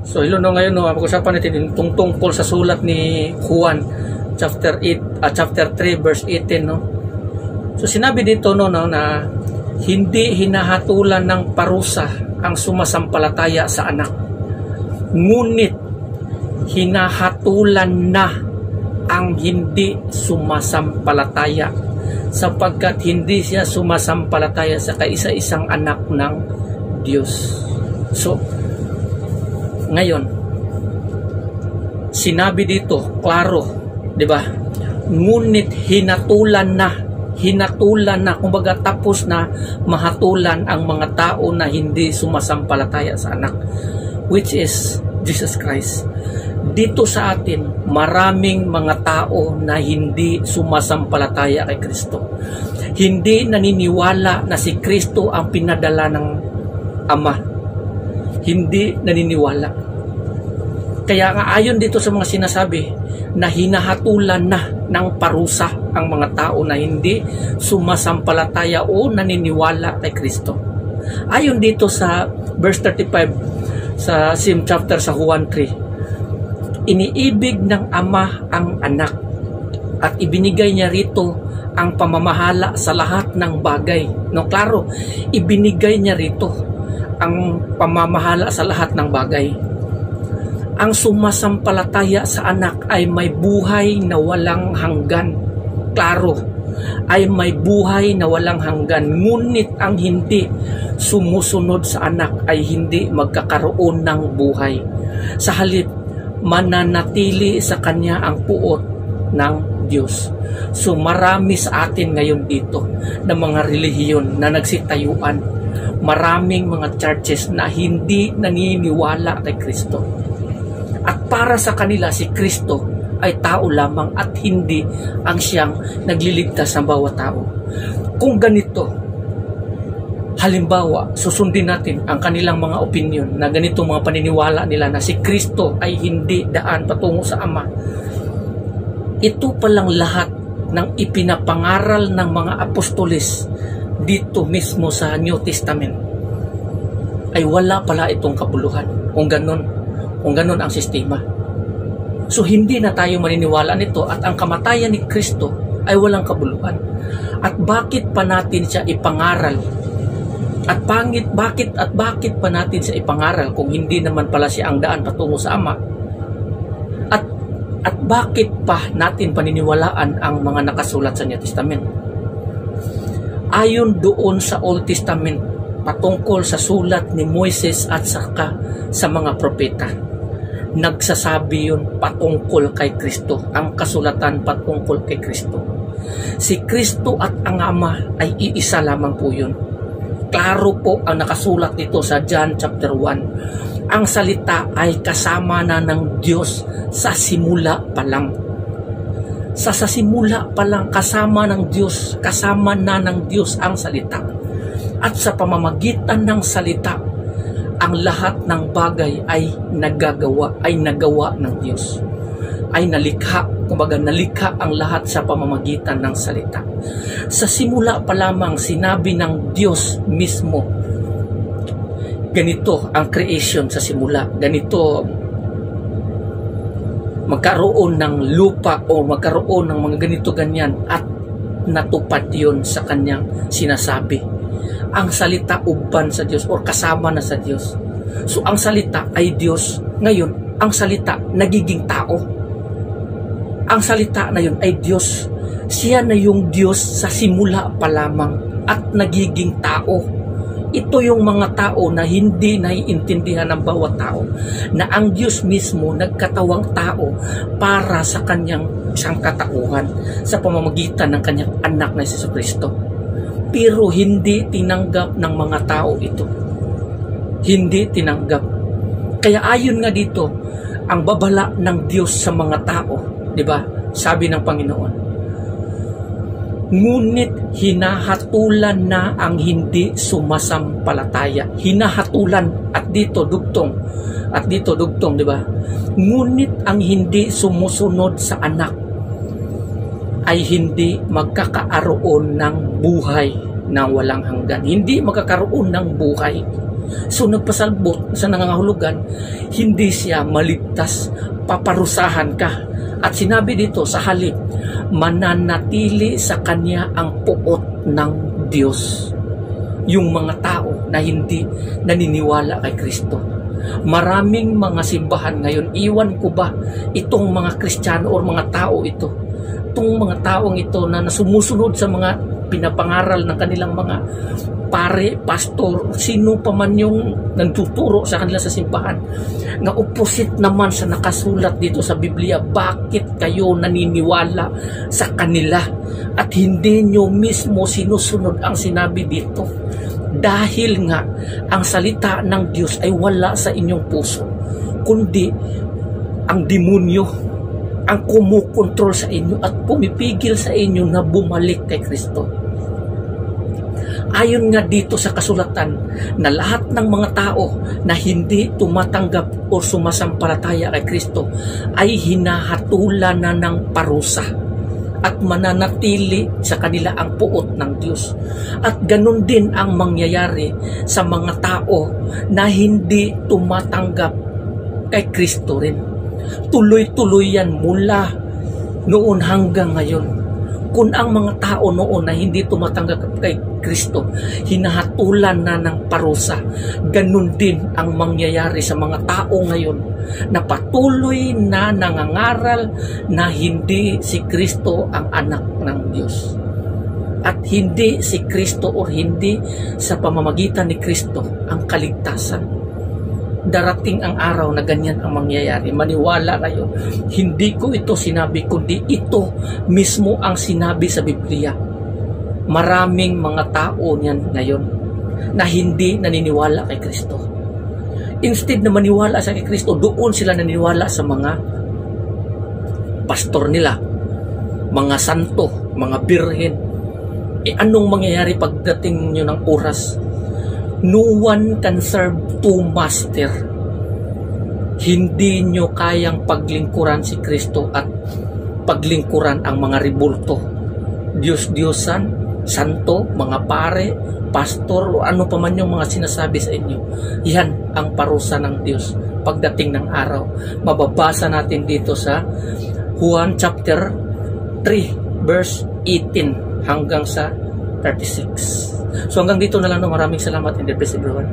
So ngayon pag-usapan natin yung tungkol sa sulat ni Juan chapter 3 verse 18 no. So sinabi dito na hindi hinahatulan ng parusa ang sumasampalataya sa anak, ngunit hinahatulan na ang hindi sumasampalataya, sapagkat hindi siya sumasampalataya sa kaisa-isang anak ng Diyos. So ngayon, sinabi dito, klaro, di ba? Ngunit hinatulan na, kumbaga tapos na mahatulan ang mga tao na hindi sumasampalataya sa anak, which is Jesus Christ. Dito sa atin, maraming mga tao na hindi sumasampalataya kay Kristo. Hindi naniniwala na si Kristo ang pinadala ng Ama. Hindi naniniwala. Kaya nga ayon dito sa mga sinasabi na hinahatulan na ng parusa ang mga tao na hindi sumasampalataya o naniniwala kay Kristo. Ayon dito sa verse 35 sa same chapter sa Juan 3, iniibig ng Ama ang anak at ibinigay niya rito ang pamamahala sa lahat ng bagay. No, klaro, ibinigay niya rito ang pamamahala sa lahat ng bagay. Ang sumasampalataya sa anak ay may buhay na walang hanggan. Klaro, ay may buhay na walang hanggan. Ngunit ang hindi sumusunod sa anak ay hindi magkakaroon ng buhay. Sa halip, mananatili sa kanya ang puot ng Diyos. So marami sa atin ngayon dito na mga relihiyon na nagsitayuan. Maraming mga churches na hindi naniniwala kay Kristo. At para sa kanila si Kristo ay tao lamang at hindi ang siyang nagliligtas ng bawat tao. Kung ganito, halimbawa, susundin natin ang kanilang mga opinion na ganito mga paniniwala nila na si Kristo ay hindi daan patungo sa Ama. Ito palang lahat ng ipinapangaral ng mga apostolis dito mismo sa New Testament ay wala pala itong kabuluhan kung ganun ang sistema. So hindi na tayo maniniwala nito at ang kamatayan ni Kristo ay walang kabuluhan. At bakit pa natin siya ipangaral? At bakit pa natin siya ipangaral kung hindi naman pala siya ang daan patungo sa Ama? At bakit pa natin paniniwalaan ang mga nakasulat sa New Testament? Ayon doon sa Old Testament patungkol sa sulat ni Moises at saka sa mga propeta, nagsasabi yun patungkol kay Kristo. Ang kasulatan patungkol kay Kristo. Si Kristo at ang Ama ay iisa lamang po yun. Klaro po ang nakasulat dito sa John chapter 1. Ang salita ay kasama na ng Diyos sa simula pa lang. Sa simula pa lang kasama na ng Diyos ang salita. At sa pamamagitan ng salita, ang lahat ng bagay ay nagawa ng Diyos. Ay nalikha, kumbaga nalikha ang lahat sa pamamagitan ng salita. Sa simula pa lamang sinabi ng Diyos mismo, ganito ang creation sa simula, ganito magkaroon ng lupa o magkaroon ng mga ganito ganyan, at natupad yun sa kanyang sinasabi. Ang salita uban sa Diyos o kasama na sa Diyos. So ang salita ay Diyos. Ngayon, ang salita nagiging tao. Ang salita na yun ay Diyos. Siya na yung Diyos sa simula pa lamang at nagiging tao. Ito yung mga tao na hindi naiintindihan ng bawat tao na ang Diyos mismo nagkatawang tao para sa kanyang sangkatauhan sa pamamagitan ng kanyang anak na si Jesucristo. Pero hindi tinanggap ng mga tao ito. Hindi tinanggap. Kaya ayon nga dito, ang babala ng Diyos sa mga tao, di ba? Sabi ng Panginoon, ngunit hinahatulan na ang hindi sumasampalataya. Hinahatulan at dito dugtong, di ba? Ngunit ang hindi sumusunod sa anak ay hindi magkakaroon ng buhay na walang hanggan. Hindi magkakaroon ng buhay. So nagpasalbot sa nangangahulugan, hindi siya maligtas, paparusahan ka. At sinabi dito sa halip, mananatili sa kanya ang puot ng Diyos. Yung mga tao na hindi naniniwala kay Kristo. Maraming mga simbahan ngayon, iwan ko ba itong mga Kristiyano o mga tao ito, itong mga taong ito na sumusunod sa mga pinapangaral ng kanilang mga pare, pastor, sino pa man yung nagtuturo sa kanila sa simbahan, na opposite naman sa nakasulat dito sa Biblia. Bakit kayo naniniwala sa kanila at hindi nyo mismo sinusunod ang sinabi dito? Dahil nga ang salita ng Diyos ay wala sa inyong puso, kundi ang demonyo ang kumukontrol sa inyo at pumipigil sa inyo na bumalik kay Kristo. Ayon nga dito sa kasulatan na lahat ng mga tao na hindi tumatanggap o sumasampalataya kay Kristo ay hinahatulan na ng parusa at mananatili sa kanila ang puot ng Diyos. At ganun din ang mangyayari sa mga tao na hindi tumatanggap kay Kristo rin. Tuloy-tuloy yan mula noon hanggang ngayon. Kung ang mga tao noon na hindi tumatanggap kay Kristo, hinahatulan na ng parusa, ganun din ang mangyayari sa mga tao ngayon na patuloy na nangangaral na hindi si Kristo ang anak ng Diyos. At hindi si Kristo o hindi sa pamamagitan ni Kristo ang kaligtasan. Darating ang araw na ganyan ang mangyayari. Maniwala kayo. Hindi ko ito sinabi, kundi ito mismo ang sinabi sa Biblia. Maraming mga tao niyan ngayon na hindi naniniwala kay Kristo. Instead na maniwala sa kay Kristo, doon sila naniniwala sa mga pastor nila, mga santo, mga birhen. Anong mangyayari pagdating nyo ng oras? No one can serve two master. Hindi nyo kayang paglingkuran si Kristo at paglingkuran ang mga ribulto, Diyos-Diyosan, santo, mga pare, pastor, o ano pa man yung mga sinasabi sa inyo. Yan ang parusa ng Diyos pagdating ng araw. Mababasa natin dito sa Juan chapter 3 verse 18 hanggang sa 36. So hanggang dito na lang. Maraming salamat and God bless everyone.